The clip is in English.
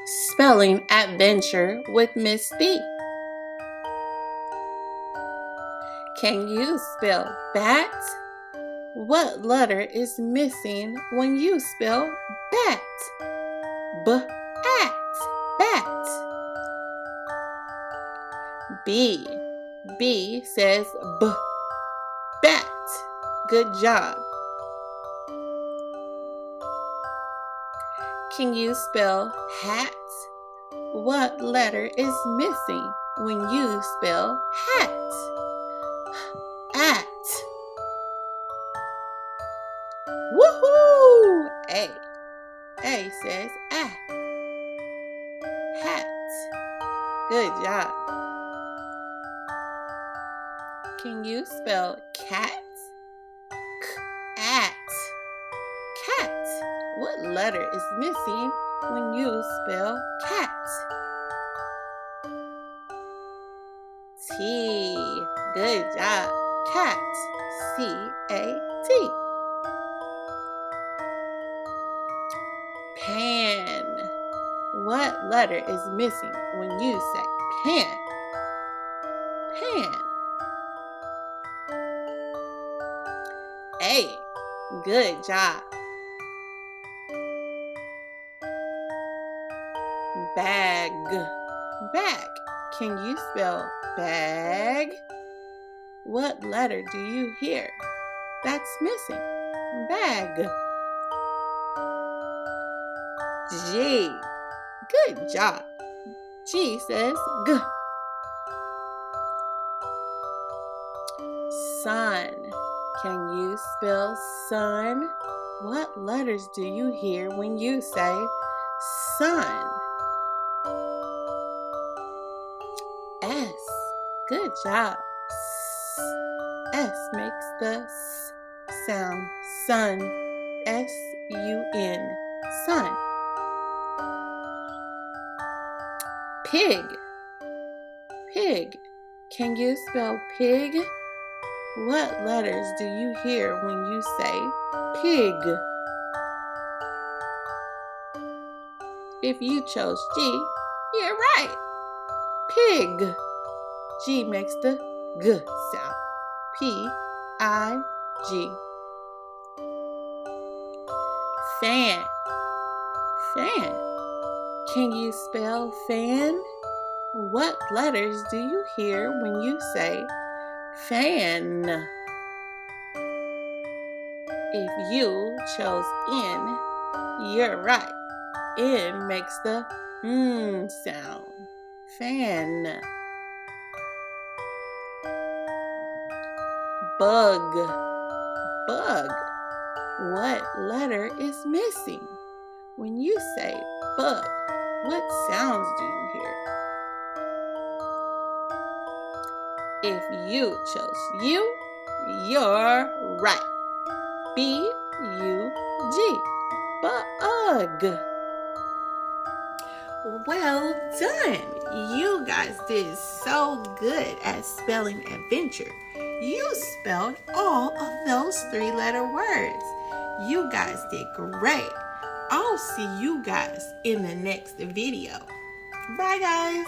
Spelling Adventure with Miss B. Can you spell bat? What letter is missing when you spell bat? B-at, bat. B. B says b, bat. Good job. Can you spell hat? What letter is missing when you spell hat? At. Woohoo! A. A says at. Hat. Good job. Can you spell cat? Cat. Cat. What letter is missing when you spell cat? T. Good job. Cat. C-A-T. Pan. What letter is missing when you say pan? Pan. A. Good job. Bag. Bag. Can you spell bag? What letter do you hear that's missing? Bag. G. Good job. G says G. Sun. Can you spell sun? What letters do you hear when you say sun? S. Good job. S makes the S sound. Sun. S-U-N. Sun. Pig. Pig. Can you spell pig? What letters do you hear when you say pig? If you chose G, you're right. Pig. G makes the G sound. P-I-G. Fan. Fan. Can you spell fan? What letters do you hear when you say fan? If you chose N, you're right. N makes the sound. Fan. Bug. Bug. What letter is missing when you say bug? What sounds do you hear? If you chose U, you're right. B-U-G. Bug. Well done. You guys did so good at spelling adventure. You spelled all of those 3-letter words. You guys did great. I'll see you guys in the next video. Bye, guys.